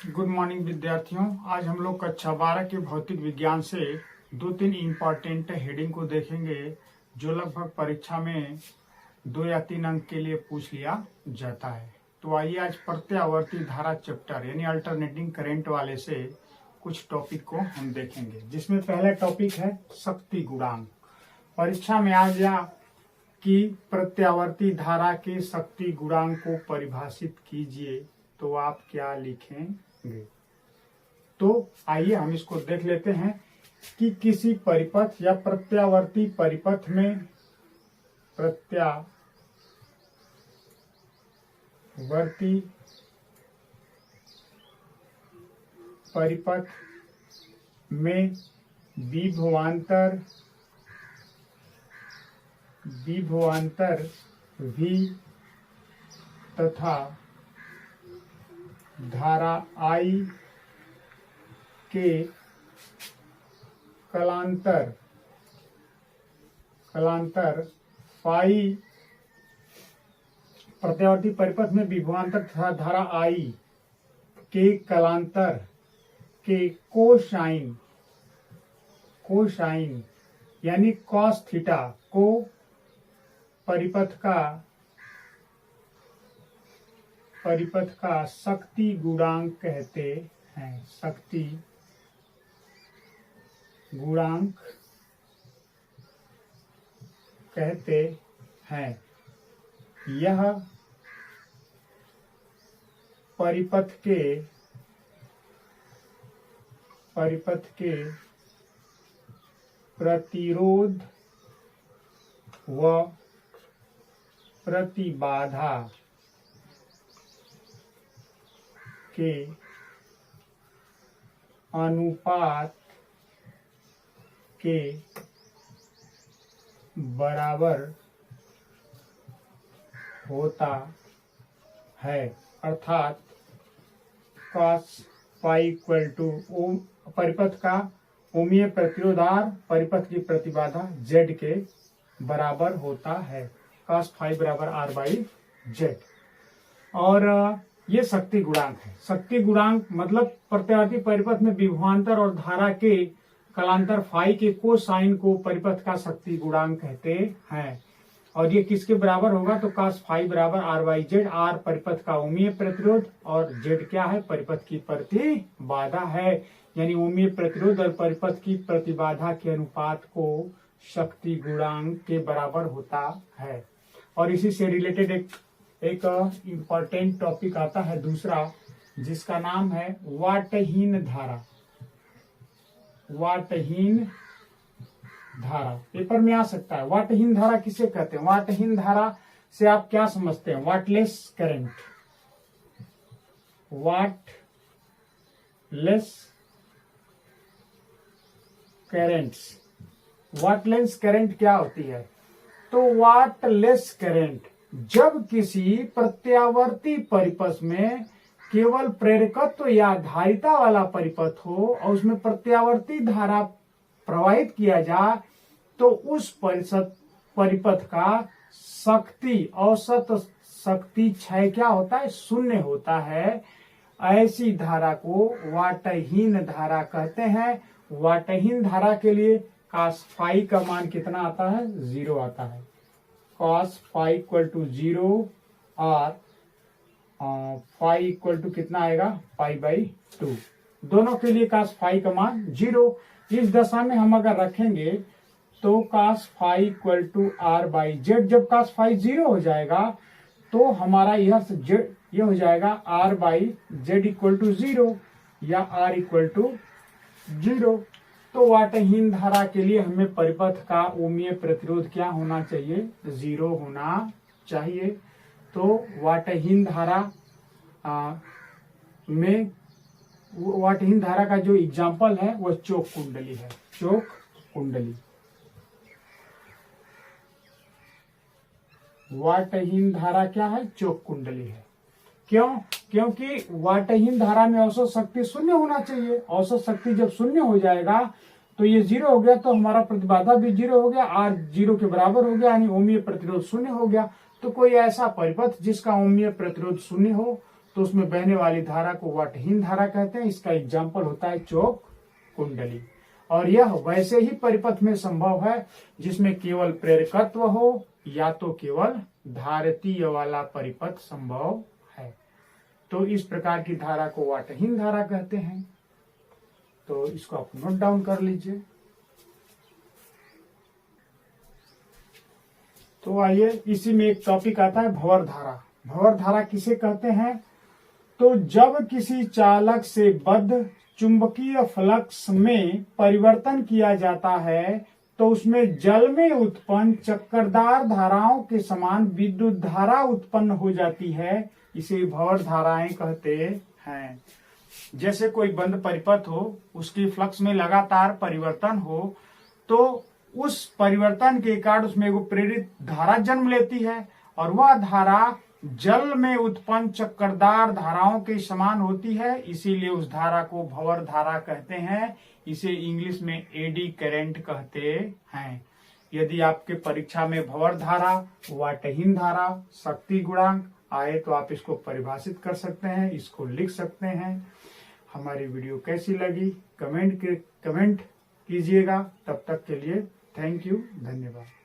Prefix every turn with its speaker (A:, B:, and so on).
A: Good morning विद्यार्थियों। आज हम लोग कक्षा 12 के भौतिक विज्ञान से 2-3 इम्पोर्टेंट हेडिंग को देखेंगे जो लगभग परीक्षा में 2 या 3 अंक के लिए पूछ लिया जाता है। तो आइए आज प्रत्यावर्ती धारा चैप्टर यानी अल्टरनेटिंग करंट वाले से कुछ टॉपिक को हम देखेंगे, जिसमें पहला टॉपिक है शक्ति गुणांक। परीक्षा में आ गया कि प्रत्यावर्ती धारा के शक्ति गुणांक को परिभाषित कीजिए, तो आप क्या लिखेंगे। तो आइए हम इसको देख लेते हैं कि किसी परिपथ या प्रत्यावर्ती परिपथ में विभवांतर V तथा धारा I के कलांतर फाई प्रत्यावर्ती परिपथ में विभवांतर तथा धारा I के कलांतर के कोसाइन यानी कॉस थीटा को परिपथ का शक्ति गुणांक कहते हैं। शक्ति गुणांक कहते हैं। यह परिपथ के प्रतिरोध व प्रतिबाधा के अनुपात के बराबर होता है, अर्थात cos फाई इक्वल टू परिपथ का ओमीय प्रतिरोध R परिपथ की प्रतिबाधा Z के बराबर होता है। cos फाई बराबर R/Z। और ये शक्ति गुणांक है। शक्ति गुणांक मतलब प्रत्यावर्ती परिपथ में विभवांतर और धारा के कलांतर फाई के कोसाइन को परिपथ का शक्ति गुणांक कहते हैं। और ये किसके बराबर होगा, तो cos फाई बराबर R/Z। R परिपथ का ओमीय प्रतिरोध और Z क्या है, परिपथ की प्रतिबाधा है। यानी ओमीय प्रतिरोध और परिपथ की प्रतिबाधा के अनुपात को शक्ति गुणांक के बराबर होता है। और इसी से रिलेटेड एक इम्पोर्टेंट टॉपिक आता है दूसरा, जिसका नाम है वाटहीन धारा। पेपर में आ सकता है। वाटहीन धारा किसे कहते हैं। वाटहीन धारा से आप क्या समझते हैं, वाटलेस करंट क्या होती है, तो वाटलेस करंट जब किसी प्रत्यावर्ती परिपथ में केवल प्रेरकत्व या धारिता वाला परिपथ हो और उसमें प्रत्यावर्ती धारा प्रवाहित किया जाए, तो उस परिपथ का औसत शक्ति क्षय क्या होता है, शून्य होता है। ऐसी धारा को वाटहीन धारा कहते हैं। वाटहीन धारा के लिए cos फाई का मान कितना आता है, 0 आता है। cos फाई इक्वल टू 0 और फाई इक्वल टू कितना आएगा, π/2। दोनों के लिए cos फाई का मान 0। इस दशा में हम अगर रखेंगे तो cos phi equal to R/Z। जब cos फाई 0 हो जाएगा तो हमारा यह हो जाएगा R/Z इक्वल टू 0 या R इक्वल टू 0। तो वाटहीन धारा के लिए हमें परिपथ का ओमीय प्रतिरोध क्या होना चाहिए, 0 होना चाहिए। तो वाटहीन धारा का जो एग्जाम्पल है वो चोक कुंडली है। चोक कुंडली वाटहीन धारा क्या है, चोक कुंडली है। क्यों, क्योंकि वाटहीन धारा में औसत शक्ति शून्य होना चाहिए। औसत शक्ति जब शून्य हो जाएगा तो ये 0 हो गया, तो हमारा प्रतिबाधा भी 0 हो गया, R 0 के बराबर हो गया, यानी ओमीय प्रतिरोध शून्य हो गया। तो कोई ऐसा परिपथ जिसका ओमीय प्रतिरोध शून्य हो तो उसमें बहने वाली धारा को वाटहीन धारा कहते हैं। इसका एग्जाम्पल होता है चौक कुंडली। और यह वैसे ही परिपथ में संभव है जिसमें केवल प्रेरकत्व हो या तो केवल धारितीय वाला परिपथ संभव है। तो इस प्रकार की धारा को वाटहीन धारा कहते हैं। तो इसको आप नोट डाउन कर लीजिए। तो आइए इसी में एक टॉपिक आता है भंवर धारा। भंवर धारा किसे कहते हैं? तो जब किसी चालक से बद्ध चुंबकीय फ्लक्स में परिवर्तन किया जाता है तो उसमें जल में उत्पन्न चक्करदार धाराओं के समान विद्युत धारा उत्पन्न हो जाती है। इसे भंवर धाराएं कहते हैं। जैसे कोई बंद परिपथ हो, उसकी फ्लक्स में लगातार परिवर्तन हो, तो उस परिवर्तन के कारण उसमें एगो प्रेरित धारा जन्म लेती है और वह धारा जल में उत्पन्न चक्करदार धाराओं के समान होती है। इसीलिए उस धारा को भंवर धारा कहते हैं। इसे इंग्लिश में एडी करंट कहते हैं। यदि आपके परीक्षा में भंवर धारा, वाटहीन धारा, शक्ति गुणांक आए तो आप इसको परिभाषित कर सकते हैं, इसको लिख सकते हैं। हमारी वीडियो कैसी लगी कमेंट कीजिएगा। तब तक के लिए थैंक यू, धन्यवाद।